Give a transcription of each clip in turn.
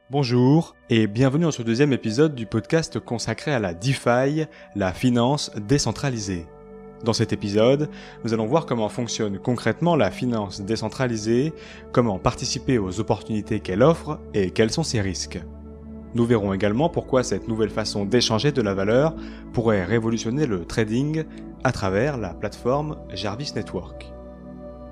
Bonjour et bienvenue dans ce deuxième épisode du podcast consacré à la DeFi, la finance décentralisée. Dans cet épisode, nous allons voir comment fonctionne concrètement la finance décentralisée, comment participer aux opportunités qu'elle offre et quels sont ses risques. Nous verrons également pourquoi cette nouvelle façon d'échanger de la valeur pourrait révolutionner le trading à travers la plateforme Jarvis Network.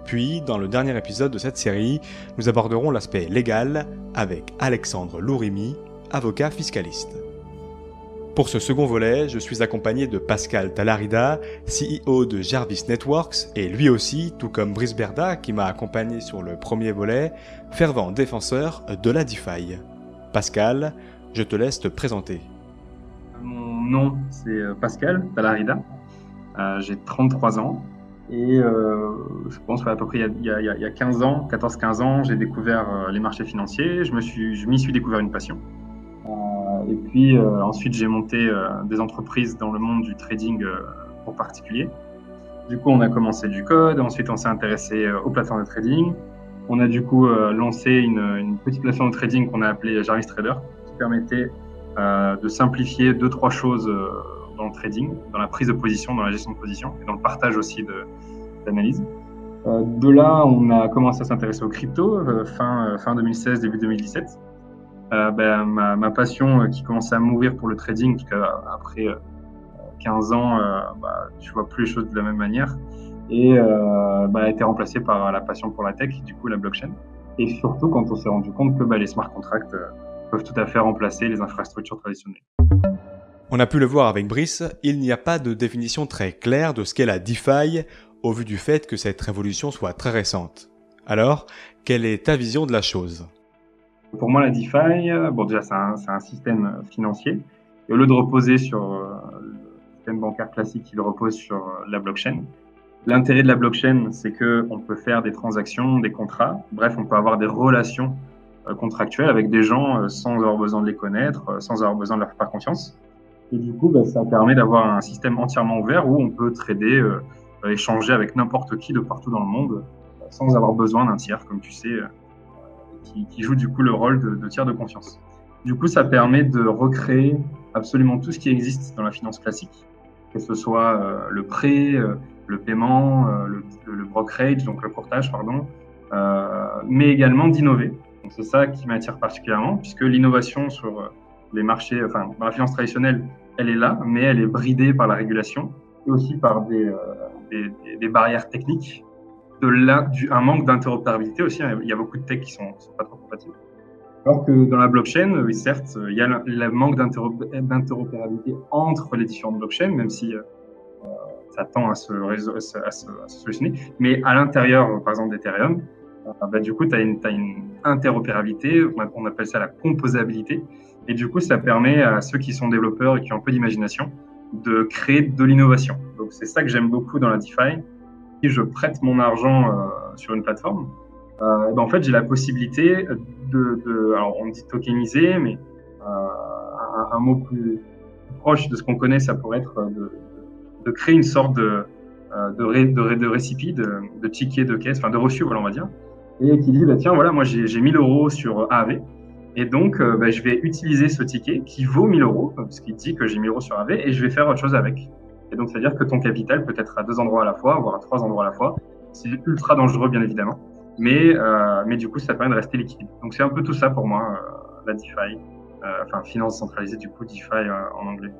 Puis, dans le dernier épisode de cette série, nous aborderons l'aspect légal avec Alexandre Lourimi, avocat fiscaliste. Pour ce second volet, je suis accompagné de Pascal Talarida, CEO de Jarvis Networks, et lui aussi, tout comme Brice Berda, qui m'a accompagné sur le premier volet, fervent défenseur de la DeFi. Pascal, je te laisse te présenter. Mon nom, c'est Pascal Talarida. J'ai 33 ans. Et je pense qu'à peu près il y a 15 ans, 14-15 ans, j'ai découvert les marchés financiers. Je m'y suis découvert une passion. Et puis ensuite, j'ai monté des entreprises dans le monde du trading pour particuliers. Du coup, on a commencé du code. Ensuite, on s'est intéressé aux plateformes de trading. On a du coup lancé une petite plateforme de trading qu'on a appelée Jarvis Trader, qui permettait de simplifier 2-3 choses dans le trading, dans la prise de position, dans la gestion de position et dans le partage aussi d'analyse. De là, on a commencé à s'intéresser aux cryptos fin 2016, début 2017. Ma passion qui commençait à m'ouvrir pour le trading, parce qu'après 15 ans, tu vois plus les choses de la même manière, et a été remplacée par la passion pour la tech, du coup la blockchain. Et surtout quand on s'est rendu compte que les smart contracts peuvent tout à fait remplacer les infrastructures traditionnelles. On a pu le voir avec Brice, il n'y a pas de définition très claire de ce qu'est la DeFi, au vu du fait que cette révolution soit très récente. Alors, quelle est ta vision de la chose ? Pour moi, la DeFi, déjà c'est un système financier. Et au lieu de reposer sur le système bancaire classique, il repose sur la blockchain. L'intérêt de la blockchain, c'est qu'on peut faire des transactions, des contrats. Bref, on peut avoir des relations contractuelles avec des gens sans avoir besoin de les connaître, sans avoir besoin de leur faire confiance. Et du coup, ça permet d'avoir un système entièrement ouvert où on peut trader, échanger avec n'importe qui de partout dans le monde, sans avoir besoin d'un tiers, comme tu sais, qui joue du coup le rôle de tiers de confiance. Du coup, ça permet de recréer absolument tout ce qui existe dans la finance classique, que ce soit le prêt, le paiement, le brokerage, donc le courtage, mais également d'innover. Donc c'est ça qui m'attire particulièrement, puisque l'innovation sur les marchés, dans la finance traditionnelle, elle est là, mais elle est bridée par la régulation et aussi par des barrières techniques, un manque d'interopérabilité aussi. Il y a beaucoup de techs qui sont pas trop compatibles. Alors que dans la blockchain, certes, il y a le manque d'interopérabilité entre les différentes blockchains, même si ça tend à se solutionner. Mais à l'intérieur, par exemple, d'Ethereum, du coup, tu as une interopérabilité, on appelle ça la composabilité. Et du coup, ça permet à ceux qui sont développeurs et qui ont un peu d'imagination de créer de l'innovation. Donc, c'est ça que j'aime beaucoup dans la DeFi. Si je prête mon argent sur une plateforme, en fait, j'ai la possibilité alors on dit tokeniser, mais un mot plus proche de ce qu'on connaît, ça pourrait être de créer une sorte de récipient, de ticket de caisse, de reçu, voilà, on va dire, et qui dit, tiens, voilà, moi j'ai 1000 euros sur AAV, et donc je vais utiliser ce ticket qui vaut 1000 euros, parce qu'il dit que j'ai 1000 euros sur AAV, et je vais faire autre chose avec. Et donc, c'est-à-dire que ton capital peut être à 2 endroits à la fois, voire à 3 endroits à la fois. C'est ultra dangereux, bien évidemment, mais du coup, ça permet de rester liquide. Donc, c'est un peu tout ça pour moi, la DeFi, finance centralisée, du coup, DeFi en anglais.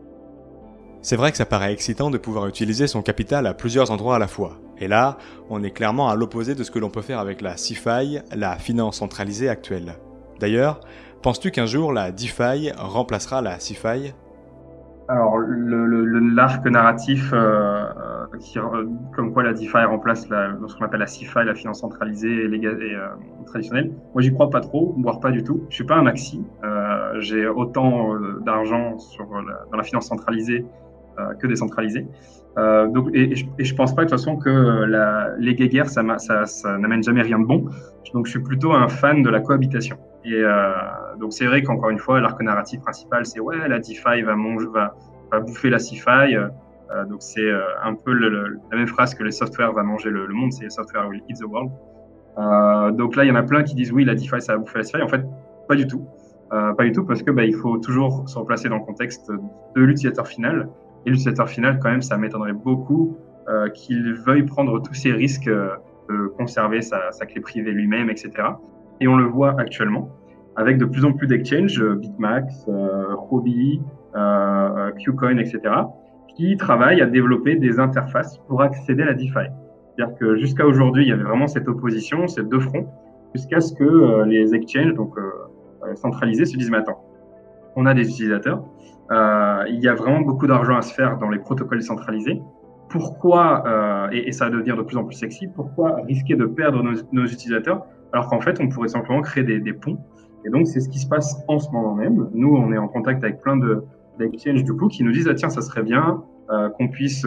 C'est vrai que ça paraît excitant de pouvoir utiliser son capital à plusieurs endroits à la fois. Et là, on est clairement à l'opposé de ce que l'on peut faire avec la CeFi, la finance centralisée actuelle. D'ailleurs, penses-tu qu'un jour la DeFi remplacera la CeFi ? Alors, l'arc narratif comme quoi la DeFi remplace ce qu'on appelle la CeFi, la finance centralisée et traditionnelle, moi, j'y crois pas trop, voire pas du tout. Je suis pas un maxi. J'ai autant d'argent dans la finance centralisée que décentralisée. Et je pense pas de toute façon que les guéguerres, ça n'amène jamais rien de bon. Donc, je suis plutôt un fan de la cohabitation. Et donc, c'est vrai qu'encore une fois, l'arc narratif principal, c'est ouais, la DeFi va bouffer la CeFi. Donc, c'est un peu la même phrase que le software va manger le monde, c'est software will eat the world. Donc là, il y en a plein qui disent oui, la DeFi, ça va bouffer la CeFi. En fait, pas du tout. Pas du tout, parce que il faut toujours se replacer dans le contexte de l'utilisateur final. Et l'utilisateur final, quand même, ça m'étonnerait beaucoup qu'il veuille prendre tous ces risques de conserver sa clé privée lui-même, etc. Et on le voit actuellement avec de plus en plus d'exchanges, BitMax, Huobi, Qcoin, etc., qui travaillent à développer des interfaces pour accéder à la DeFi. C'est-à-dire que jusqu'à aujourd'hui, il y avait vraiment cette opposition, ces deux fronts, jusqu'à ce que les exchanges, donc centralisés, se disent mais attends, on a des utilisateurs, il y a vraiment beaucoup d'argent à se faire dans les protocoles centralisés. Pourquoi, et ça va devenir de plus en plus sexy, pourquoi risquer de perdre nos utilisateurs alors qu'en fait, on pourrait simplement créer des ponts. Et donc, c'est ce qui se passe en ce moment même. Nous, on est en contact avec plein d'exchanges du coup qui nous disent ah, tiens, ça serait bien qu'on puisse,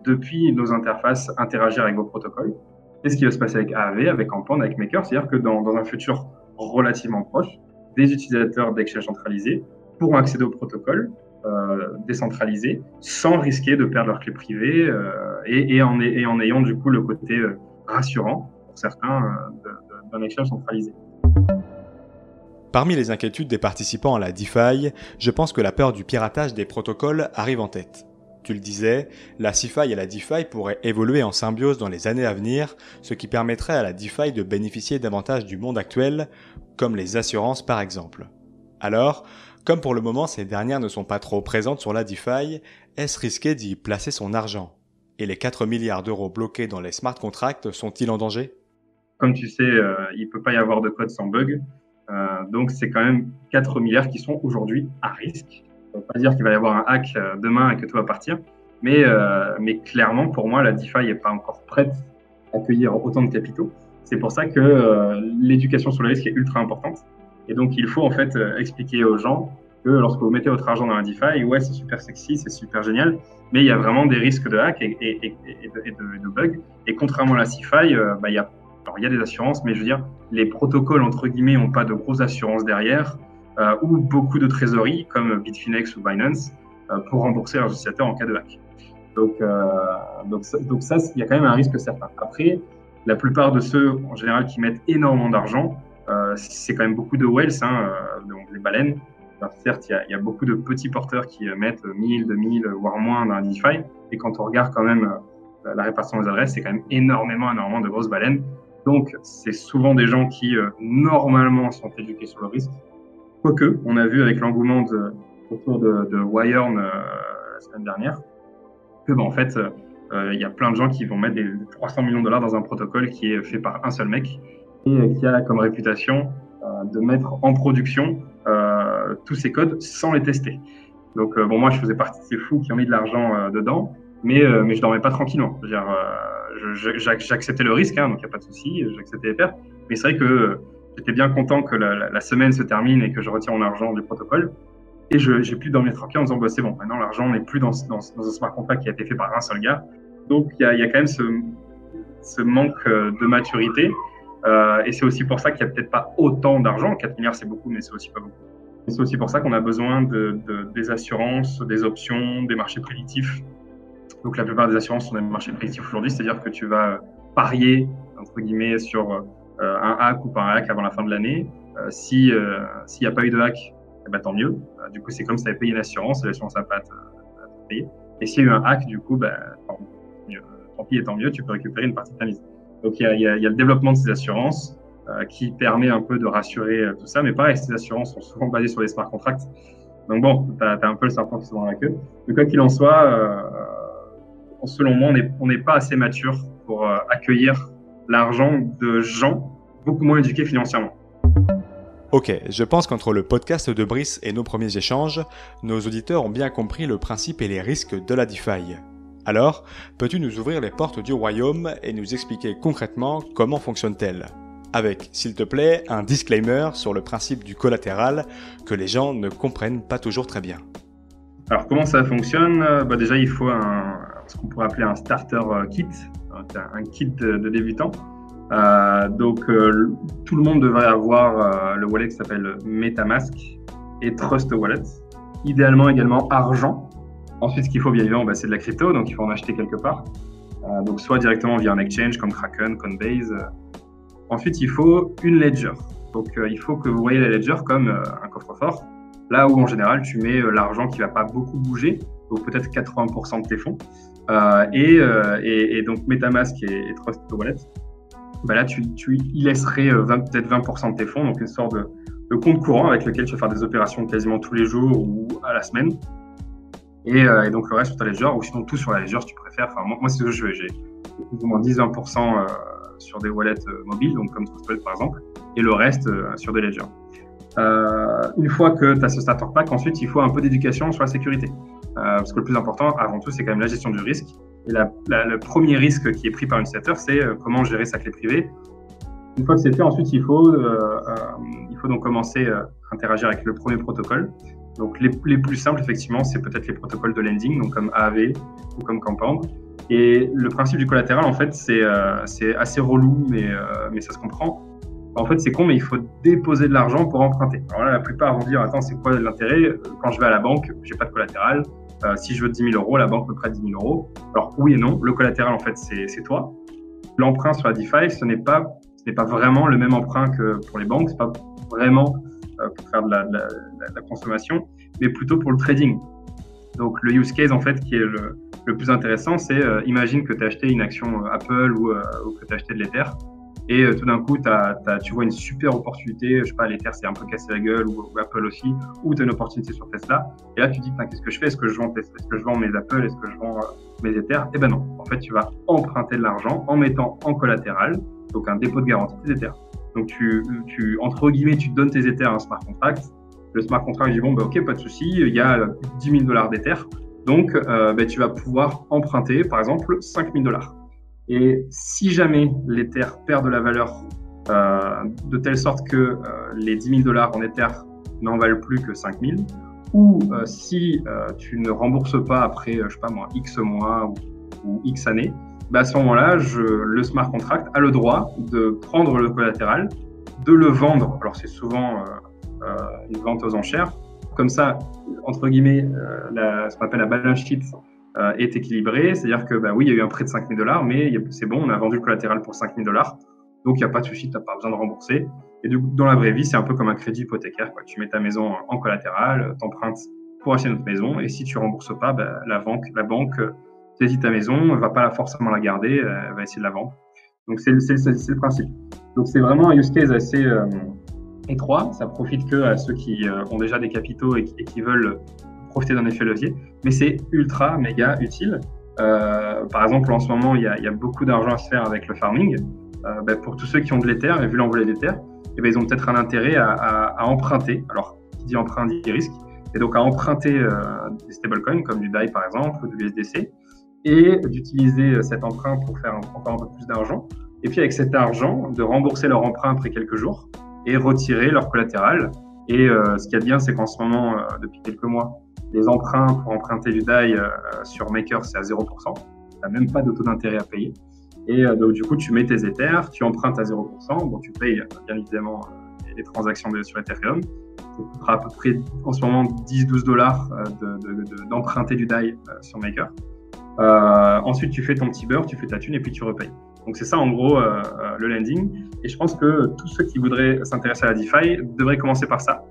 depuis nos interfaces, interagir avec vos protocoles. C'est ce qui va se passer avec Aave, avec Ampand, avec Maker. C'est-à-dire que dans un futur relativement proche, des utilisateurs d'exchanges centralisés pourront accéder au protocole décentralisé sans risquer de perdre leur clé privée et en ayant du coup le côté rassurant pour certains d'un exchange centralisé. Parmi les inquiétudes des participants à la DeFi, je pense que la peur du piratage des protocoles arrive en tête. Tu le disais, la CeFi et la DeFi pourraient évoluer en symbiose dans les années à venir, ce qui permettrait à la DeFi de bénéficier davantage du monde actuel, comme les assurances par exemple. Alors, comme pour le moment ces dernières ne sont pas trop présentes sur la DeFi, est-ce risqué d'y placer son argent ? Et les 4 milliards d'euros bloqués dans les smart contracts sont-ils en danger ? Comme tu sais, il ne peut pas y avoir de code sans bug. Donc, c'est quand même 4 milliards qui sont aujourd'hui à risque. Ça ne veut pas dire qu'il va y avoir un hack demain et que tout va partir. Mais clairement, pour moi, la DeFi n'est pas encore prête à accueillir autant de capitaux. C'est pour ça que l'éducation sur le risque est ultra importante. Et donc, il faut en fait expliquer aux gens que lorsque vous mettez votre argent dans la DeFi, ouais, c'est super sexy, c'est super génial, mais il y a vraiment des risques de hack et de bugs. Et contrairement à la CeFi, il y a des assurances, mais je veux dire, les protocoles, entre guillemets, n'ont pas de grosses assurances derrière, ou beaucoup de trésorerie, comme Bitfinex ou Binance, pour rembourser leurs utilisateurs en cas de hack. Donc ça, il y a quand même un risque certain. Après, la plupart de ceux, en général, qui mettent énormément d'argent, c'est quand même beaucoup de whales, donc les baleines. Alors, certes, il y a beaucoup de petits porteurs qui mettent 1000, 2000, voire moins dans la DeFi. Et quand on regarde quand même la répartition des adresses, c'est quand même énormément de grosses baleines. Donc, c'est souvent des gens qui, normalement, sont éduqués sur le risque. Quoique, on a vu avec l'engouement autour de Wyern la semaine dernière, que en fait, il y a plein de gens qui vont mettre des 300 millions de dollars dans un protocole qui est fait par un seul mec et qui a comme réputation de mettre en production tous ces codes sans les tester. Donc, moi, je faisais partie de ces fous qui ont mis de l'argent dedans, mais je dormais pas tranquillement. J'acceptais le risque, donc il n'y a pas de souci, j'acceptais les pertes. Mais c'est vrai que j'étais bien content que la semaine se termine et que je retire mon argent du protocole. Et j'ai pu dormir tranquille en disant, c'est bon, maintenant l'argent n'est plus dans un smart contract qui a été fait par un seul gars. Donc il y a quand même ce manque de maturité. Et c'est aussi pour ça qu'il n'y a peut-être pas autant d'argent. 4 milliards, c'est beaucoup, mais c'est aussi pas beaucoup. Et c'est aussi pour ça qu'on a besoin des assurances, des options, des marchés prédictifs. Donc, la plupart des assurances sont des marchés prédictifs aujourd'hui, c'est-à-dire que tu vas parier, entre guillemets, sur un hack ou pas un hack avant la fin de l'année. S'il n'y a pas eu de hack, tant mieux. Du coup, c'est comme si tu avais payé l'assurance, et l'assurance n'a pas à te payer. Et s'il y a eu un hack, du coup, tant pis et tant mieux, tu peux récupérer une partie de ta mise. Donc, il y a le développement de ces assurances qui permet un peu de rassurer tout ça. Mais pareil, ces assurances sont souvent basées sur les smart contracts. Donc, bon, tu as un peu le serpent qui se dans la queue. Mais quoi qu'il en soit, selon moi, on n'est pas assez mature pour accueillir l'argent de gens beaucoup moins éduqués financièrement. Ok, je pense qu'entre le podcast de Brice et nos premiers échanges, nos auditeurs ont bien compris le principe et les risques de la DeFi. Alors, peux-tu nous ouvrir les portes du royaume et nous expliquer concrètement comment fonctionne-t-elle ? Avec, s'il te plaît, un disclaimer sur le principe du collatéral que les gens ne comprennent pas toujours très bien. Alors, comment ça fonctionne ? Déjà, il faut ce qu'on pourrait appeler un starter kit, un kit de débutant. Donc, tout le monde devrait avoir le wallet qui s'appelle MetaMask et Trust Wallet. Idéalement, également argent. Ensuite, ce qu'il faut bien évidemment, c'est de la crypto, donc il faut en acheter quelque part. Donc, soit directement via un exchange comme Kraken, Coinbase. Ensuite, il faut une ledger. Donc, il faut que vous voyez la ledger comme un coffre-fort, là où en général, tu mets l'argent qui ne va pas beaucoup bouger, donc peut-être 80% de tes fonds. Et donc, MetaMask et Trusted Wallet, là, tu y laisserais peut-être 20% de tes fonds, donc une sorte de compte courant avec lequel tu vas faire des opérations quasiment tous les jours ou à la semaine. Et donc, le reste sur ta ledger, ou sinon tout sur la ledger si tu préfères. Enfin, moi c'est ce que je fais. J'ai plus ou moins 10-20% sur des wallets mobiles, donc comme Trusted Wallet par exemple, et le reste sur des ledgers. Une fois que tu as ce starter pack, ensuite, il faut un peu d'éducation sur la sécurité. Parce que le plus important, avant tout, c'est quand même la gestion du risque. Et le premier risque qui est pris par un utilisateur, c'est comment gérer sa clé privée. Une fois que c'est fait, ensuite, il faut donc commencer à interagir avec le premier protocole. Donc, les plus simples, effectivement, c'est peut-être les protocoles de lending, donc comme AAV ou comme Compound. Et le principe du collatéral, en fait, c'est assez relou, mais ça se comprend. En fait, c'est con, mais il faut déposer de l'argent pour emprunter. Alors là, la plupart vont dire, attends, c'est quoi l'intérêt? Quand je vais à la banque, j'ai pas de collatéral. Si je veux 10 000 euros, la banque me prête 10 000 euros. Alors oui et non, le collatéral, en fait, c'est toi. L'emprunt sur la DeFi, ce n'est pas vraiment le même emprunt que pour les banques. C'est pas vraiment pour faire de la consommation, mais plutôt pour le trading. Donc le use case, en fait, qui est le plus intéressant, c'est imagine que tu as acheté une action Apple ou que tu as acheté de l'Ether. Et tout d'un coup, tu vois une super opportunité, je sais pas, l'Ether s'est un peu cassé la gueule, ou Apple aussi, ou tu as une opportunité sur Tesla. Et là, tu dis, qu'est-ce que je fais? Est-ce que je vends Tesla? Est-ce que je vends mes Apple? Est-ce que je vends mes Ether? Eh ben non. En fait, tu vas emprunter de l'argent en mettant en collatéral, donc un dépôt de garantie des Ether. Donc, entre guillemets, tu donnes tes Ether à un smart contract. Le smart contract dit, bon, ok, pas de souci, il y a 10 000 $ d'Ether. Donc, tu vas pouvoir emprunter, par exemple, 5 000 $. Et si jamais l'Ether perd de la valeur de telle sorte que les 10 000 $ en Ether n'en valent plus que 5 000, ou si tu ne rembourses pas après, je sais pas moi, X mois ou X années, à ce moment-là, le smart contract a le droit de prendre le collatéral, de le vendre. Alors c'est souvent une vente aux enchères. Comme ça, entre guillemets, ce qu'on appelle la balance sheet est équilibré, c'est-à-dire que oui, il y a eu un prêt de 5 000 $, mais c'est bon, on a vendu le collatéral pour 5 000 $, donc il n'y a pas de souci, tu n'as pas besoin de rembourser. Et dans la vraie vie, c'est un peu comme un crédit hypothécaire, quoi. Tu mets ta maison en collatéral, t'empruntes pour acheter notre maison, et si tu rembourses pas, la banque saisit ta maison, elle va pas forcément la garder, elle va essayer de la vendre. Donc c'est le principe. Donc c'est vraiment un use case assez étroit, ça profite que à ceux qui ont déjà des capitaux et qui veulent profiter d'un effet levier, mais c'est ultra méga utile. Par exemple, en ce moment, il y a beaucoup d'argent à se faire avec le farming. Pour tous ceux qui ont de l'Ether et vu l'envolée d'Ether, ils ont peut-être un intérêt à emprunter. Alors, qui dit emprunt dit risque, et donc à emprunter des stablecoins comme du DAI par exemple ou du USDC, et d'utiliser cet emprunt pour faire encore un peu plus d'argent. Et puis avec cet argent, de rembourser leur emprunt après quelques jours et retirer leur collatéral. Et ce qu'il y a de bien, c'est qu'en ce moment, depuis quelques mois, les emprunts pour emprunter du DAI sur Maker, c'est à 0%. Tu n'as même pas de taux d'intérêt à payer. Et donc, du coup, tu mets tes Ethers, tu empruntes à 0%. Bon, tu payes bien évidemment les transactions sur Ethereum. Ça coûtera à peu près en ce moment 10-12 $ d'emprunter du DAI sur Maker. Ensuite, tu fais ton petit beurre, tu fais ta thune et puis tu repayes. Donc, c'est ça en gros le lending. Et je pense que tous ceux qui voudraient s'intéresser à la DeFi devraient commencer par ça.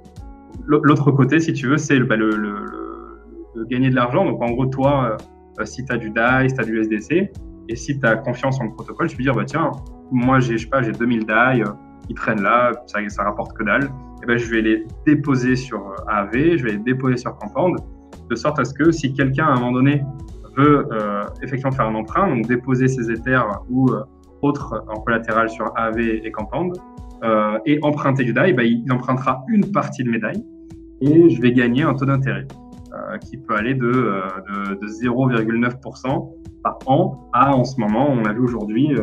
L'autre côté, si tu veux, c'est de gagner de l'argent. Donc, en gros, toi, si tu as du DAI, si tu as du USDC, et si tu as confiance en le protocole, tu peux dire, tiens, moi, j'ai 2000 DAI, ils traînent là, ça rapporte que dalle. Et je vais les déposer sur AAV, je vais les déposer sur Compound, de sorte à ce que si quelqu'un, à un moment donné, veut effectivement faire un emprunt, donc déposer ses Ethers ou autres en collatéral sur AAV et Compound, et emprunter du DAI, il empruntera une partie de mes DAI, et je vais gagner un taux d'intérêt qui peut aller de 0,9% par an à, en ce moment, on a vu aujourd'hui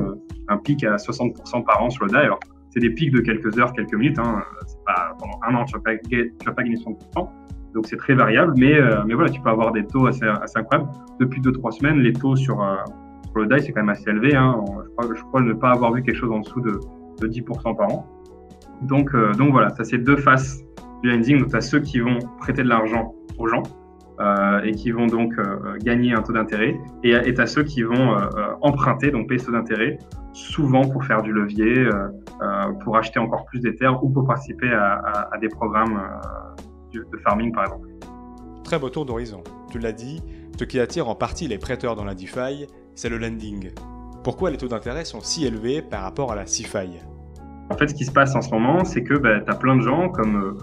un pic à 60% par an sur le DAI. Alors, c'est des pics de quelques heures, quelques minutes. C'est pas pendant un an, tu vas pas gagner 60%. Donc, c'est très variable. Mais voilà, tu peux avoir des taux assez incroyables. Depuis 2-3 semaines, les taux sur le DAI, c'est quand même assez élevé. Je crois ne pas avoir vu quelque chose en dessous de 10% par an. Donc voilà, ça c'est deux faces du lending. Donc, tu as ceux qui vont prêter de l'argent aux gens et qui vont donc gagner un taux d'intérêt, et t'as ceux qui vont emprunter, donc payer ce taux d'intérêt, souvent pour faire du levier, pour acheter encore plus d'Ether ou pour participer à des programmes de farming par exemple. Très beau tour d'horizon. Tu l'as dit, ce qui attire en partie les prêteurs dans la DeFi, c'est le lending. Pourquoi les taux d'intérêt sont si élevés par rapport à la CeFi ? En fait, ce qui se passe en ce moment, c'est que tu as plein de gens comme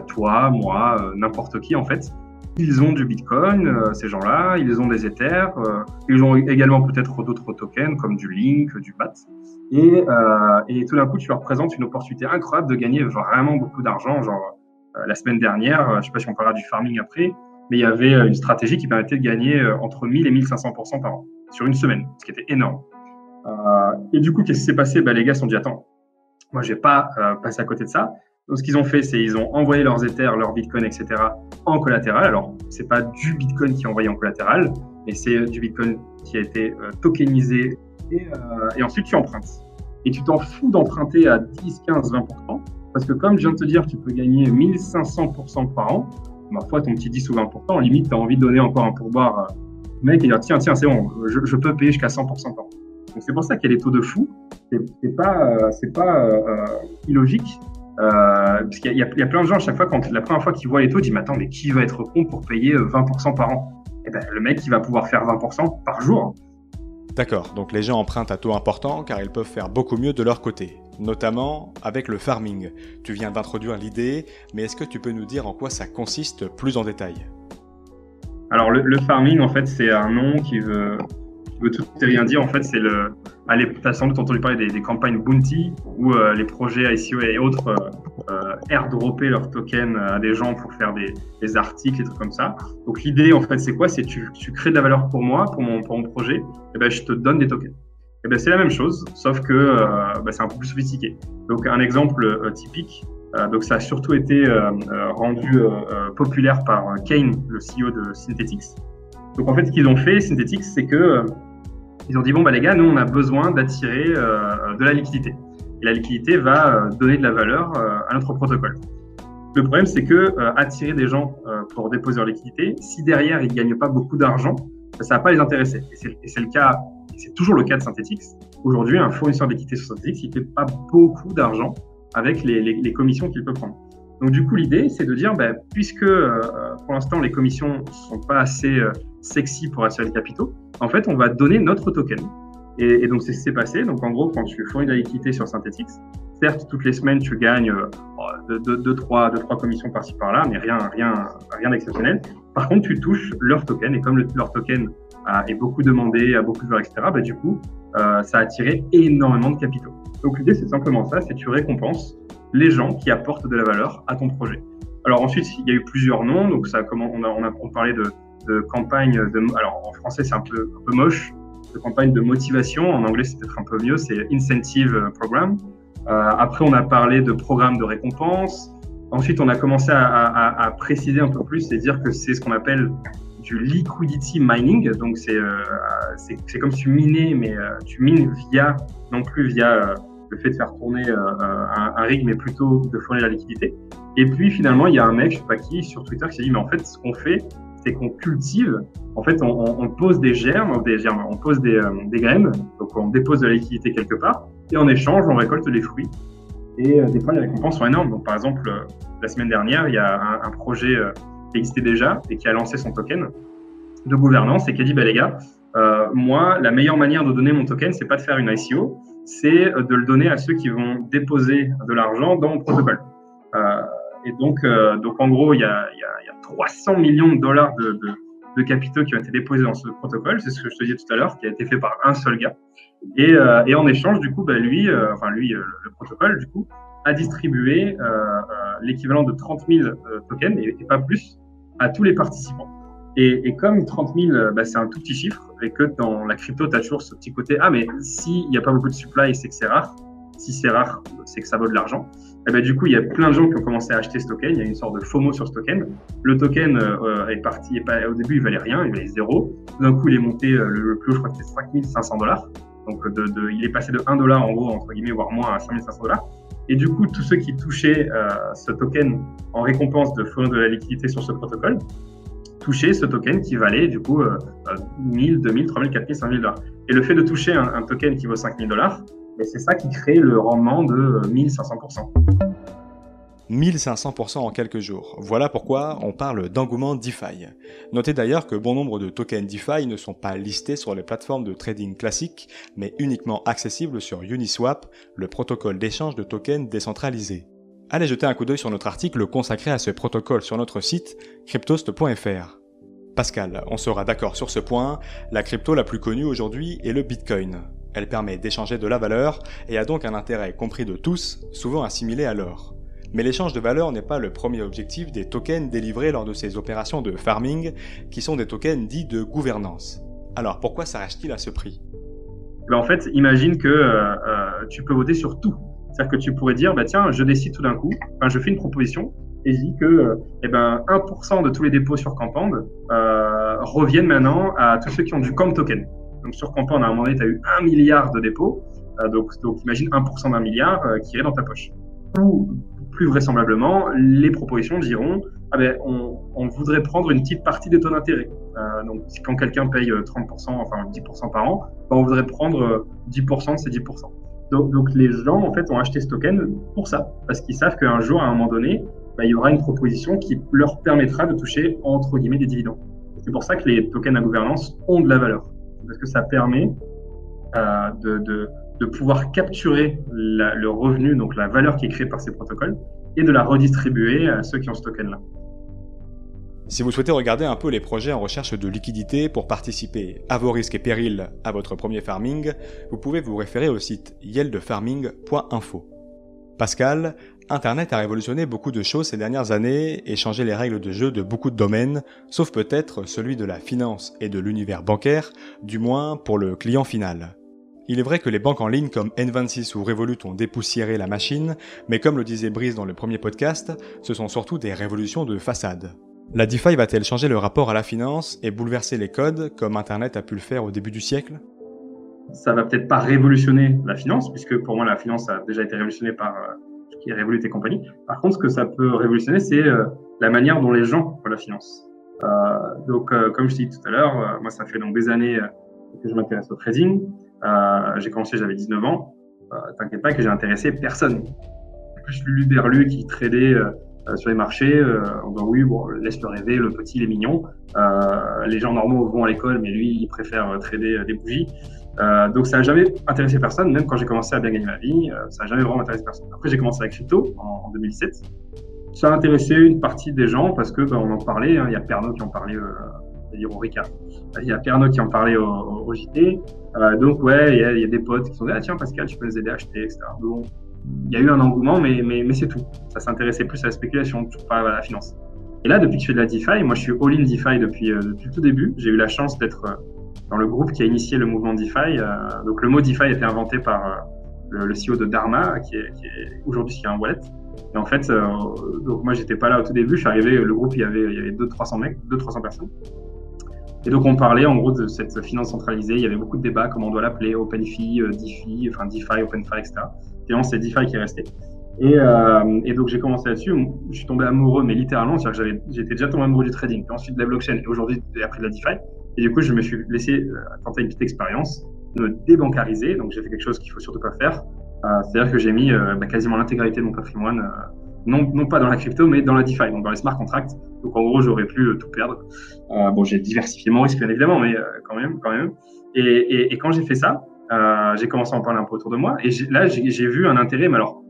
toi, moi, n'importe qui en fait. Ils ont du Bitcoin, ces gens-là, ils ont des Ethers, ils ont également peut-être d'autres tokens comme du Link, du BAT. Et tout d'un coup, tu leur présentes une opportunité incroyable de gagner vraiment beaucoup d'argent. Genre, la semaine dernière, je ne sais pas si on parlera du farming après, mais il y avait une stratégie qui permettait de gagner entre 1000 et 1500% par an sur une semaine, ce qui était énorme. Et du coup, qu'est-ce qui s'est passé ? Les gars se sont dit, attends, moi, je vais pas passer à côté de ça. Donc, ce qu'ils ont fait, c'est ils ont envoyé leurs Ethers, leurs Bitcoin, etc. en collatéral. Alors, c'est pas du Bitcoin qui est envoyé en collatéral, mais c'est du Bitcoin qui a été tokenisé. Et ensuite, tu empruntes. Et tu t'en fous d'emprunter à 10, 15, 20%, parce que comme je viens de te dire, tu peux gagner 1500% par an. Ma foi, ton petit 10 ou 20%, limite, tu as envie de donner encore un pourboire au mec et dire tiens, c'est bon, je peux payer jusqu'à 100% par an. Donc, c'est pour ça qu'il y a des taux de fou. C'est pas illogique. Parce qu'il y a plein de gens, à chaque fois, la première fois qu'ils voient les taux, ils disent mais attends, mais qui va être con pour payer 20% par an ? Et le mec, il va pouvoir faire 20% par jour. D'accord, donc les gens empruntent à taux important car ils peuvent faire beaucoup mieux de leur côté, notamment avec le farming. Tu viens d'introduire l'idée, mais est-ce que tu peux nous dire en quoi ça consiste plus en détail ? Alors le farming, en fait, c'est un nom qui veut tout et rien dire. En fait, c'est tu as sans doute entendu parler des campagnes Bounty où les projets ICO et autres airdropper leurs tokens à des gens pour faire des articles et trucs comme ça. Donc l'idée, en fait, c'est quoi ? C'est tu crées de la valeur pour moi, pour mon projet, et je te donne des tokens. Et c'est la même chose, sauf que c'est un peu plus sophistiqué. Donc un exemple typique, donc ça a surtout été rendu populaire par Kane, le CEO de Synthetix. Donc en fait, ce qu'ils ont fait, Synthetix, c'est que ils ont dit, les gars, nous, on a besoin d'attirer de la liquidité. Et la liquidité va donner de la valeur à notre protocole. Le problème, c'est que attirer des gens pour déposer leur liquidité, si derrière, ils ne gagnent pas beaucoup d'argent, ça ne va pas les intéresser. Et c'est le cas, c'est toujours le cas de Synthetix. Aujourd'hui, un fournisseur de liquidité sur Synthetix, il ne fait pas beaucoup d'argent avec les commissions qu'il peut prendre. Donc, du coup, l'idée, c'est de dire, puisque pour l'instant, les commissions ne sont pas assez sexy pour attirer les capitaux, en fait, on va donner notre token. Et donc, c'est ce qui s'est passé. Donc, en gros, quand tu fournis de la liquidité sur Synthetix, certes, toutes les semaines, tu gagnes 2-3 commissions par-ci par-là, mais rien d'exceptionnel. Par contre, tu touches leur token. Et comme leur token est beaucoup demandé, a beaucoup de valeur, etc., du coup, ça a attiré énormément de capitaux. Donc, l'idée, c'est simplement ça, c'est que tu récompenses les gens qui apportent de la valeur à ton projet. Alors ensuite, il y a eu plusieurs noms. Donc, on parlait de campagne alors en français, c'est un peu moche, de campagne de motivation. En anglais, c'est peut-être un peu mieux, c'est Incentive Program. Après, on a parlé de programme de récompense. Ensuite, on a commencé à préciser un peu plus et dire que c'est ce qu'on appelle du liquidity mining. Donc, c'est comme si tu minais, mais tu mines non plus via le fait de faire tourner un rig, mais plutôt de fournir la liquidité. Et puis, finalement, il y a un mec, je sais pas qui, sur Twitter qui s'est dit, mais en fait, ce qu'on fait, c'est qu'on cultive, en fait, on pose des germes, on pose des graines, donc on dépose de la liquidité quelque part, et en échange, on récolte les fruits. Et des fois, les récompenses sont énormes. Donc, par exemple, la semaine dernière, il y a un projet qui existait déjà et qui a lancé son token de gouvernance et qui a dit, les gars, moi, la meilleure manière de donner mon token, c'est pas de faire une ICO, c'est de le donner à ceux qui vont déposer de l'argent dans mon protocole. Et donc en gros, il y a 300 millions de dollars de capitaux qui ont été déposés dans ce protocole. C'est ce que je te disais tout à l'heure, qui a été fait par un seul gars. Et en échange, du coup, le protocole, du coup, a distribué l'équivalent de 30 000 tokens et pas plus à tous les participants. Et comme 30 000, c'est un tout petit chiffre, et que dans la crypto, tu as toujours ce petit côté, mais s'il n'y a pas beaucoup de supply, c'est que c'est rare. Si c'est rare, c'est que ça vaut de l'argent. Et du coup, il y a plein de gens qui ont commencé à acheter ce token. Il y a une sorte de FOMO sur ce token. Le token est parti, au début, il valait rien, il valait 0. D'un coup, il est monté, le plus haut, je crois que c'était 5 500 $. Donc, il est passé de 1 $, en gros, entre guillemets, voire moins, à 5 500 $. Et du coup, tous ceux qui touchaient ce token en récompense de fournir de la liquidité sur ce protocole, toucher ce token qui valait du coup 1000, 2000, 3000, 4000, 5000 $. Et le fait de toucher un token qui vaut 5000 $, c'est ça qui crée le rendement de 1500%. 1500% en quelques jours. Voilà pourquoi on parle d'engouement DeFi. Notez d'ailleurs que bon nombre de tokens DeFi ne sont pas listés sur les plateformes de trading classiques, mais uniquement accessibles sur Uniswap, le protocole d'échange de tokens décentralisé. Allez jeter un coup d'œil sur notre article consacré à ce protocole sur notre site cryptost.fr. Pascal, on sera d'accord sur ce point, la crypto la plus connue aujourd'hui est le Bitcoin. Elle permet d'échanger de la valeur et a donc un intérêt compris de tous, souvent assimilé à l'or. Mais l'échange de valeur n'est pas le premier objectif des tokens délivrés lors de ces opérations de farming, qui sont des tokens dits de gouvernance. Alors pourquoi s'arrache-t-il à ce prix ? En fait, imagine que tu peux voter sur tout. C'est-à-dire que tu pourrais dire, tiens, je décide tout d'un coup, je fais une proposition et je dis que 1% de tous les dépôts sur Compound reviennent maintenant à tous ceux qui ont du Comp Token. Donc sur Compound, à un moment donné, tu as eu 1 milliard de dépôts, donc imagine 1% d'un milliard qui est dans ta poche. Ou plus vraisemblablement, les propositions diront on voudrait prendre une petite partie de ton intérêt. Donc quand quelqu'un paye 30%, enfin 10% par an, on voudrait prendre 10% de ces 10%. Donc les gens en fait ont acheté ce token pour ça, parce qu'ils savent qu'un jour, à un moment donné, il y aura une proposition qui leur permettra de toucher entre guillemets des dividendes. C'est pour ça que les tokens à gouvernance ont de la valeur, parce que ça permet de pouvoir capturer le revenu, donc la valeur qui est créée par ces protocoles, et de la redistribuer à ceux qui ont ce token-là. Si vous souhaitez regarder un peu les projets en recherche de liquidité pour participer à vos risques et périls à votre premier farming, vous pouvez vous référer au site yieldfarming.info. Pascal, Internet a révolutionné beaucoup de choses ces dernières années et changé les règles de jeu de beaucoup de domaines, sauf peut-être celui de la finance et de l'univers bancaire, du moins pour le client final. Il est vrai que les banques en ligne comme N26 ou Revolut ont dépoussiéré la machine, mais comme le disait Brice dans le premier podcast, ce sont surtout des révolutions de façade. La DeFi va-t-elle changer le rapport à la finance et bouleverser les codes comme Internet a pu le faire au début du siècle ? Ça va peut-être pas révolutionner la finance, puisque pour moi la finance a déjà été révolutionnée par ce qui est Revolut et compagnie. Par contre, ce que ça peut révolutionner, c'est la manière dont les gens voient la finance. Comme je dis tout à l'heure, moi ça fait donc des années que je m'intéresse au trading. J'ai commencé, j'avais 19 ans. T'inquiète pas que j'ai intéressé personne. Plus l'Uberlu qui tradait sur les marchés, laisse-le rêver, le petit, il est mignon. Les gens normaux vont à l'école, mais lui, il préfère trader des bougies. Donc ça n'a jamais intéressé personne, même quand j'ai commencé à bien gagner ma vie, ça n'a jamais vraiment intéressé personne. Après, j'ai commencé avec crypto en 2007. Ça a intéressé une partie des gens parce que on en parlait. Il y a Pernod qui en parlait, au Ricard. Il y a Pernod qui en parlait au JT. Donc il y a des potes qui se sont dit tiens Pascal, tu peux nous aider à acheter, etc. Bon, il y a eu un engouement, mais c'est tout. Ça s'intéressait plus à la spéculation, toujours pas à la finance. Et là, depuis que je fais de la DeFi, moi je suis all-in DeFi depuis le tout début. J'ai eu la chance d'être dans le groupe qui a initié le mouvement DeFi. Donc le mot DeFi a été inventé par le CEO de Dharma, qui est aujourd'hui un wallet. Et en fait, donc moi j'étais pas là au tout début. Je suis arrivé, le groupe il y avait 200-300 mecs, 200-300 personnes. Et donc on parlait en gros de cette finance centralisée. Il y avait beaucoup de débats, comment on doit l'appeler, OpenFi, DeFi, DeFi, OpenFi, etc. Finalement c'est DeFi qui est resté. Et donc j'ai commencé là-dessus. Je suis tombé amoureux, mais littéralement, c'est-à-dire que j'étais déjà tombé amoureux du trading, puis ensuite de la blockchain, et aujourd'hui j'ai appris de la DeFi. Et du coup, je me suis laissé tenter une petite expérience, me débancariser. Donc j'ai fait quelque chose qu'il faut surtout pas faire. C'est-à-dire que j'ai mis quasiment l'intégralité de mon patrimoine, non pas dans la crypto, mais dans la DeFi, donc dans les smart contracts. Donc en gros, j'aurais pu tout perdre. J'ai diversifié mon risque bien évidemment, mais quand même. Et quand j'ai fait ça, j'ai commencé à en parler un peu autour de moi. Et j'ai vu un intérêt, mais alors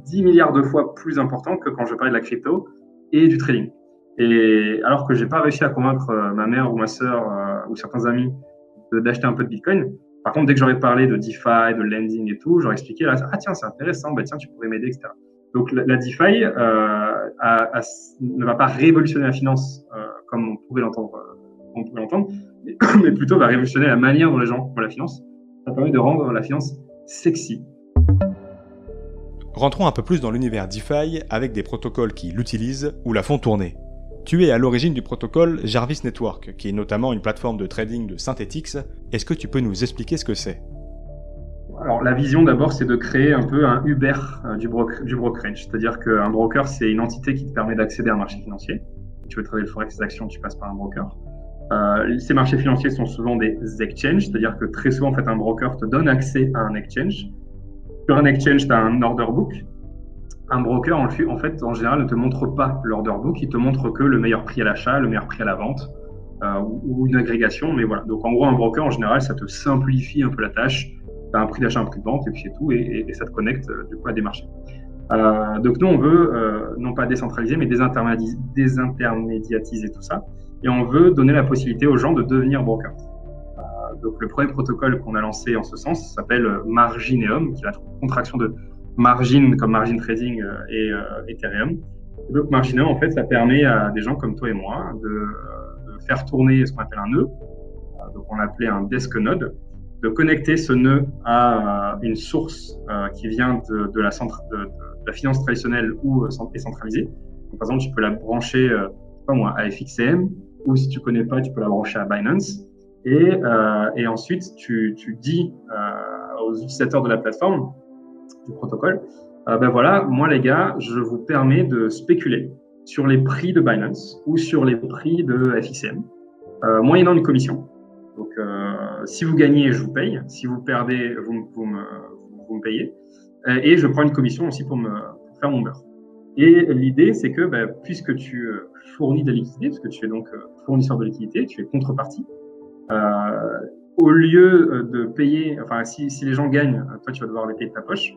10 milliards de fois plus important que quand je parlais de la crypto et du trading. Et alors que j'ai pas réussi à convaincre ma mère ou ma sœur ou certains amis d'acheter un peu de Bitcoin, par contre, dès que j'aurais parlé de DeFi, de lending et tout, j'aurais expliqué, tiens, c'est intéressant, tiens, tu pourrais m'aider, etc. Donc la DeFi ne va pas révolutionner la finance comme on pourrait l'entendre, mais plutôt va révolutionner la manière dont les gens voient la finance. Ça permet de rendre la finance sexy. Rentrons un peu plus dans l'univers DeFi avec des protocoles qui l'utilisent ou la font tourner. Tu es à l'origine du protocole Jarvis Network, qui est notamment une plateforme de trading de Synthetix. Est-ce que tu peux nous expliquer ce que c'est ? Alors la vision d'abord, c'est de créer un peu un Uber du brokerage. C'est-à-dire qu'un broker, c'est une entité qui te permet d'accéder à un marché financier. tu veux trader le forex, les actions, tu passes par un broker. Ces marchés financiers sont souvent des exchanges, c'est-à-dire que très souvent, en fait, un broker te donne accès à un exchange. Sur un exchange, tu as un order book. Un broker, en fait, en général, ne te montre pas l'order book, il te montre que le meilleur prix à l'achat, le meilleur prix à la vente, ou une agrégation, mais voilà. Donc, en gros, un broker, en général, ça te simplifie un peu la tâche. Tu as un prix d'achat, un prix de vente, et puis c'est tout, et ça te connecte, du coup, à des marchés. Donc, nous, on veut, non pas décentraliser, mais désintermédiatiser tout ça, et on veut donner la possibilité aux gens de devenir brokers. Donc, le premier protocole qu'on a lancé en ce sens s'appelle Margineum, qui est la contraction de Margin comme Margin Trading et Ethereum. Et donc, Margineum, en fait, ça permet à des gens comme toi et moi de faire tourner ce qu'on appelle un nœud. Donc, on l'appelait un desk node, de connecter ce nœud à une source qui vient de la finance traditionnelle ou décentralisée. Donc, par exemple, tu peux la brancher, je sais pas moi, à FXCM, ou si tu connais pas, tu peux la brancher à Binance. Et ensuite, tu dis aux utilisateurs de la plateforme, du protocole, ben voilà, moi les gars, je vous permets de spéculer sur les prix de Binance ou sur les prix de FXCM, moyennant une commission. Donc, si vous gagnez, je vous paye. Si vous perdez, vous me payez. Et je prends une commission aussi pour faire mon beurre. Et l'idée, c'est que puisque tu fournis de la liquidité, parce que tu es donc fournisseur de liquidité, tu es contrepartie, au lieu de payer, enfin, si les gens gagnent, toi, tu vas devoir les payer de ta poche.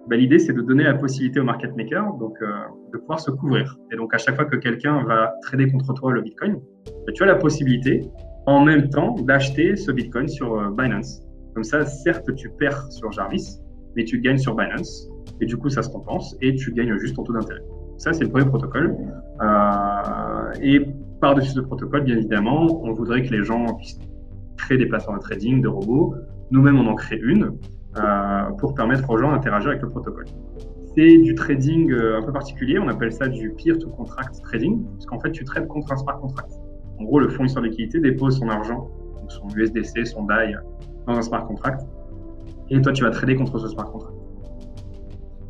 L'idée, c'est de donner la possibilité au market maker donc, de pouvoir se couvrir. Et donc, à chaque fois que quelqu'un va trader contre toi le Bitcoin, tu as la possibilité, en même temps, d'acheter ce Bitcoin sur Binance. Comme ça, certes, tu perds sur Jarvis, mais tu gagnes sur Binance. Et du coup, ça se compense et tu gagnes juste ton taux d'intérêt. Ça, c'est le premier protocole. Et par-dessus ce protocole, bien évidemment, on voudrait que les gens puissent créer des plateformes de trading, de robots. Nous-mêmes, on en crée une pour permettre aux gens d'interagir avec le protocole. C'est du trading un peu particulier, on appelle ça du peer-to-contract trading, parce qu'en fait, tu trades contre un smart contract. En gros, le fournisseur de liquidité dépose son argent, donc son USDC, son DAI, dans un smart contract, et toi, tu vas trader contre ce smart contract.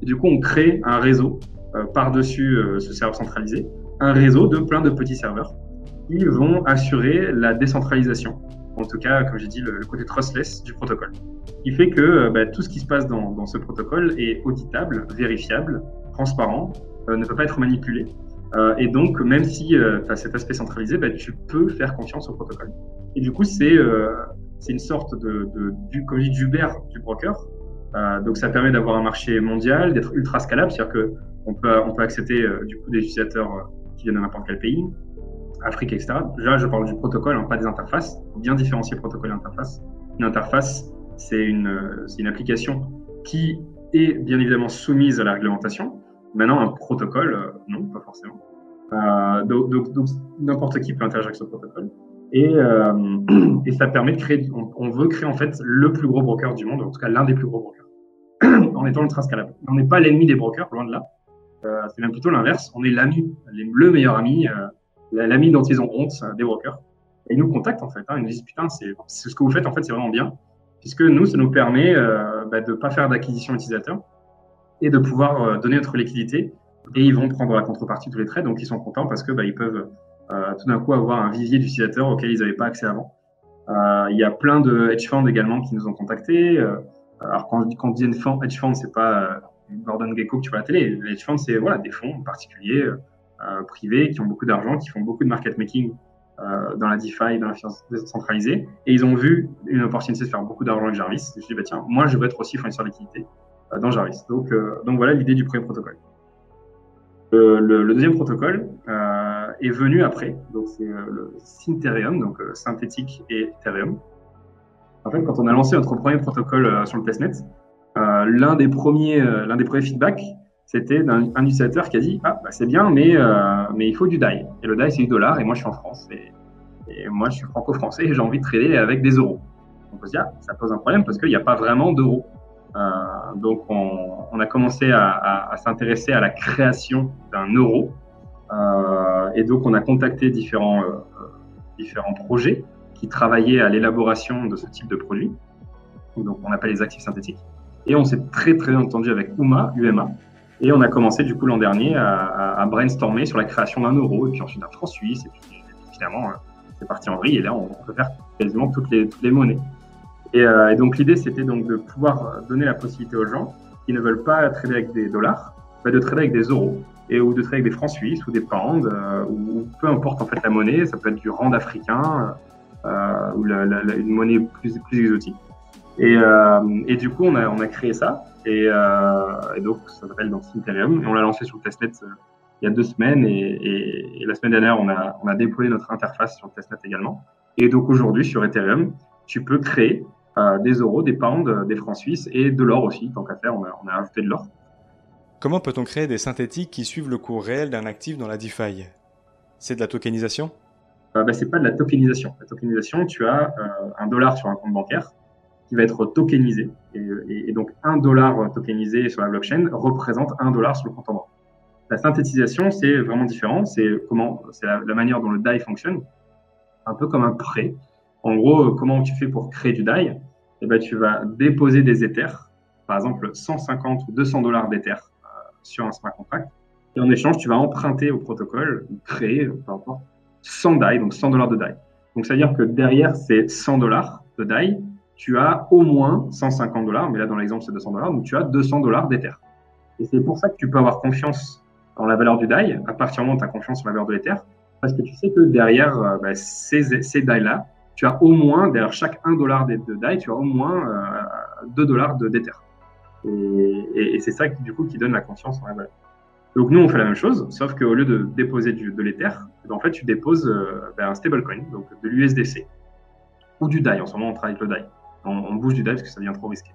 Et du coup, on crée un réseau par-dessus ce serveur centralisé, un réseau de plein de petits serveurs qui vont assurer la décentralisation. En tout cas, comme j'ai dit, le côté trustless du protocole. Il fait que tout ce qui se passe dans ce protocole est auditable, vérifiable, transparent, ne peut pas être manipulé. Et donc, même si tu as cet aspect centralisé, tu peux faire confiance au protocole. Et du coup, c'est une sorte comme je dis, d'Uber du broker. Donc, ça permet d'avoir un marché mondial, d'être ultra scalable, c'est-à-dire qu'on peut accepter du coup des utilisateurs qui viennent de n'importe quel pays, Afrique, etc. Là, je parle du protocole, pas des interfaces. Il faut bien différencier protocole et interface. Une interface, c'est une application qui est bien évidemment soumise à la réglementation. Maintenant, un protocole, non, pas forcément. Donc, n'importe qui peut interagir avec ce protocole. Et ça permet de créer, on veut créer en fait le plus gros broker du monde, en tout cas l'un des plus gros brokers, en étant ultra scalable. On n'est pas l'ennemi des brokers, loin de là. C'est même plutôt l'inverse. On est l'ami, le meilleur ami, l'ami dont ils ont honte des brokers. Et ils nous contactent en fait. Ils nous disent putain, c'est ce que vous faites en fait, c'est vraiment bien, puisque nous, ça nous permet de pas faire d'acquisition utilisateur et de pouvoir donner notre liquidité. Et ils vont prendre la contrepartie tous les trades, donc ils sont contents parce que ils peuvent tout d'un coup avoir un vivier d'utilisateurs auxquels ils n'avaient pas accès avant. Il y a plein de hedge funds également qui nous ont contactés. Alors quand on dit hedge fund, c'est pas Gordon Gekko que tu vois à la télé. Les hedge funds, c'est des fonds particuliers, privés, qui ont beaucoup d'argent, qui font beaucoup de market making dans la DeFi, dans la finance décentralisée. Et ils ont vu une opportunité de faire beaucoup d'argent avec Jarvis. Et je dis, tiens, moi, je veux être aussi fournisseur de liquidité dans Jarvis. Donc voilà l'idée du premier protocole. Le deuxième protocole est venu après, donc c'est le Syntherium, donc synthétique et Ethereum. En fait, quand on a lancé notre premier protocole sur le testnet, l'un des premiers feedbacks, c'était d'un utilisateur qui a dit c'est bien, mais il faut du DAI. Et le DAI, c'est du dollar, et moi, je suis en France. Et moi, je suis franco-français, et j'ai envie de trader avec des euros. Donc, on se dit, ça pose un problème parce qu'il n'y a pas vraiment d'euros. Donc, on a commencé à s'intéresser à la création d'un euro. Et donc, on a contacté différents projets qui travaillaient à l'élaboration de ce type de produit. Donc, on appelle les actifs synthétiques. Et on s'est très, très entendu avec UMA, Et on a commencé du coup l'an dernier à brainstormer sur la création d'un euro, et puis ensuite d'un franc suisse, et puis finalement c'est parti en vrille, et là on peut faire quasiment toutes les monnaies. Et donc l'idée c'était donc de pouvoir donner la possibilité aux gens qui ne veulent pas trader avec des dollars, de trader avec des euros, ou de trader avec des francs suisses ou des pounds, ou peu importe en fait la monnaie, ça peut être du rand africain ou une monnaie plus exotique. Et du coup on a créé ça, et donc ça s'appelle donc Ethereum, et on l'a lancé sur le testnet il y a 2 semaines, et la semaine dernière on a déployé notre interface sur le testnet également. Et donc aujourd'hui sur Ethereum tu peux créer des euros, des pounds, des francs suisses et de l'or aussi, tant qu'à faire, on a ajouté de l'or. Comment peut-on créer des synthétiques qui suivent le cours réel d'un actif dans la DeFi? C'est de la tokenisation? C'est pas de la tokenisation. La tokenisation, tu as $1 sur un compte bancaire qui va être tokenisé. Et donc, $1 tokenisé sur la blockchain représente $1 sur le compte en banque. La synthétisation, c'est vraiment différent. C'est la manière dont le DAI fonctionne. Un peu comme un prêt. En gros, comment tu fais pour créer du DAI? Tu vas déposer des Ethers, par exemple 150 ou $200 d'Ethers sur un smart contract. Et en échange, tu vas emprunter au protocole, créer, peu importe, 100 DAI, donc $100 de DAI. Donc, ça veut dire que derrière ces $100 de DAI, tu as au moins $150, mais là, dans l'exemple, c'est $200, donc tu as $200 d'Ether. Et c'est pour ça que tu peux avoir confiance en la valeur du DAI, à partir du moment où tu as confiance en la valeur de l'Ether, parce que tu sais que derrière ces DAI-là, tu as au moins, derrière chaque $1 de DAI, tu as au moins $2 d'Ether. Et c'est ça du coup qui donne la confiance en la valeur. Donc nous on fait la même chose, sauf qu'au lieu de déposer de l'Ether, en fait tu déposes un stablecoin, donc de l'USDC ou du DAI. En ce moment on travaille avec le DAI. On bouge du DAI parce que ça devient trop risqué.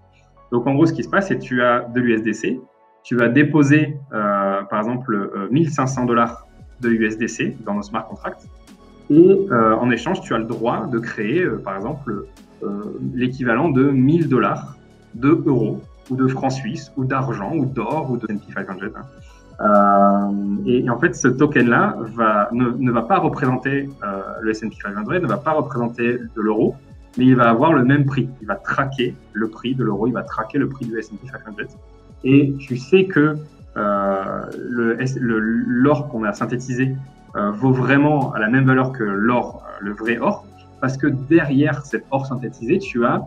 Donc en gros ce qui se passe, c'est que tu as de l'USDC, tu vas déposer par exemple $1,500 de USDC dans nos smart contracts, et en échange tu as le droit de créer par exemple l'équivalent de $1,000 de euros ou de francs suisses ou d'argent ou d'or ou de S&P 500. Et en fait, ce token-là ne va pas représenter le S&P 500, ne va pas représenter de l'euro, mais il va avoir le même prix. Il va traquer le prix de l'euro, il va traquer le prix du S&P 500. Et tu sais que l'or qu'on a synthétisé vaut vraiment à la même valeur que l'or, le vrai or, parce que derrière cet or synthétisé, tu as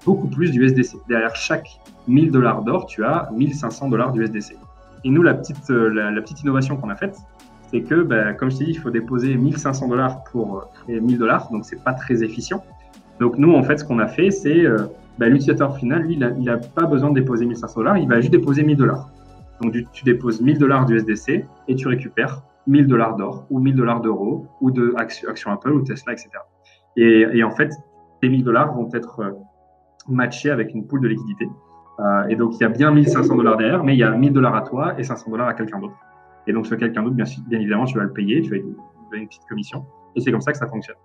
beaucoup plus d'USDC. Derrière chaque $1,000 d'or, tu as $1,500 d'USDC. Et nous, la petite innovation qu'on a faite, c'est que, comme je t'ai dit, il faut déposer $1,500 pour créer $1,000, donc c'est pas très efficient. Donc nous, en fait, ce qu'on a fait, c'est l'utilisateur final, lui, il a pas besoin de déposer $1,500, il va juste déposer $1,000. Donc tu déposes $1,000 d'USDC et tu récupères $1,000 d'or ou $1,000 d'euros ou de actions Apple ou Tesla, etc. Et en fait, ces $1,000 vont être matchés avec une pool de liquidité. Et donc, il y a bien $1,500 derrière, mais il y a $1,000 à toi et $500 à quelqu'un d'autre. Et donc, ce quelqu'un d'autre, bien évidemment, tu vas le payer, tu vas lui donner une petite commission. Et c'est comme ça que ça fonctionne.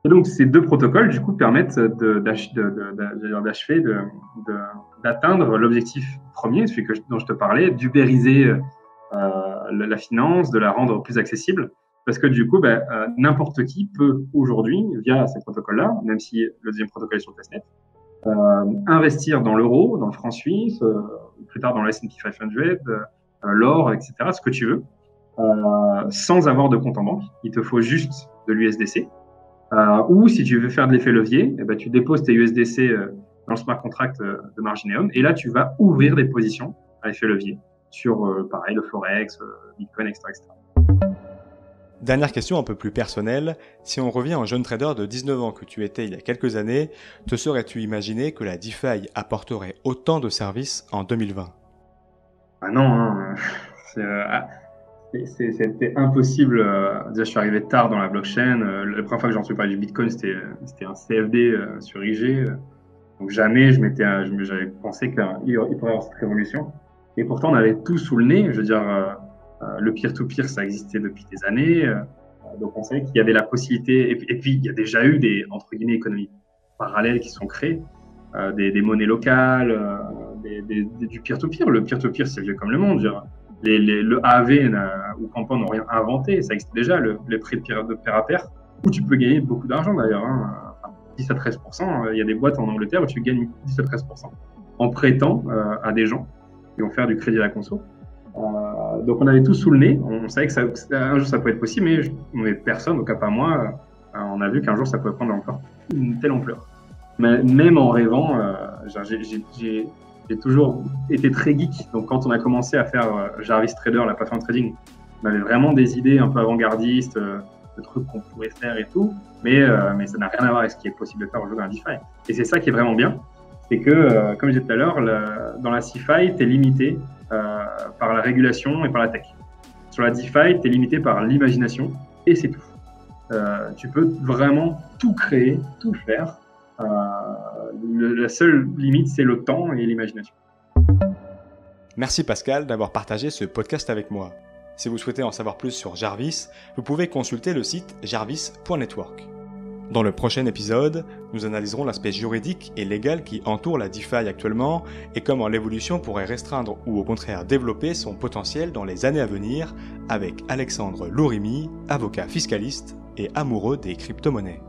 Et donc, ces deux protocoles, du coup, permettent d'atteindre l'objectif premier, celui dont je te parlais, d'ubériser la finance, de la rendre plus accessible. Parce que du coup, n'importe qui peut aujourd'hui, via ces protocoles-là, même si le deuxième protocole est sur le testnet, investir dans l'euro, dans le franc suisse, plus tard dans le S&P 500, l'or, etc., ce que tu veux, sans avoir de compte en banque. Il te faut juste de l'USDC. Ou si tu veux faire de l'effet levier, tu déposes tes USDC dans le smart contract de Margineum, et là, tu vas ouvrir des positions à effet levier sur, pareil, le Forex, Bitcoin, etc., etc. Dernière question un peu plus personnelle, si on revient en jeune trader de 19 ans que tu étais il y a quelques années, te serais-tu imaginé que la DeFi apporterait autant de services en 2020? Ah non, hein. C'était impossible. Déjà, je suis arrivé tard dans la blockchain. La première fois que j'en suis parlé du Bitcoin, c'était un CFD sur IG. Donc jamais j'avais pensé qu'il pourrait y avoir cette révolution. Et pourtant, on avait tout sous le nez. Je veux dire, le peer-to-peer, ça existait depuis des années. Donc on savait qu'il y avait la possibilité. Et puis, il y a déjà eu des, entre guillemets, économies parallèles qui sont créées. Des monnaies locales, du peer-to-peer. Le peer-to-peer, c'est vieux comme le monde. Le AAV ou Campan n'ont rien inventé. Ça existe déjà, les prix de pair à pair, où tu peux gagner beaucoup d'argent d'ailleurs. 10 à 13%. Il y a des boîtes en Angleterre où tu gagnes 10 à 13% en prêtant à des gens qui vont faire du crédit à la conso. Donc on avait tout sous le nez, on savait que un jour ça pouvait être possible, mais personne, au cas pas moi, on a vu qu'un jour ça pouvait prendre encore une telle ampleur. Mais même en rêvant, j'ai toujours été très geek. Donc quand on a commencé à faire Jarvis Trader, la plateforme de trading, on avait vraiment des idées un peu avant-gardistes, de trucs qu'on pourrait faire et tout, mais ça n'a rien à voir avec ce qui est possible de faire aujourd'hui dans la DeFi. Et c'est ça qui est vraiment bien, c'est que, comme je disais tout à l'heure, dans la CeFi, tu es limité par la régulation et par la tech. Sur la DeFi, tu es limité par l'imagination et c'est tout. Tu peux vraiment tout créer, tout faire. La seule limite, c'est le temps et l'imagination. Merci Pascal d'avoir partagé ce podcast avec moi. Si vous souhaitez en savoir plus sur Jarvis, vous pouvez consulter le site jarvis.network. Dans le prochain épisode, nous analyserons l'aspect juridique et légal qui entoure la DeFi actuellement et comment l'évolution pourrait restreindre ou au contraire développer son potentiel dans les années à venir avec Alexandre Lourimi, avocat fiscaliste et amoureux des crypto-monnaies.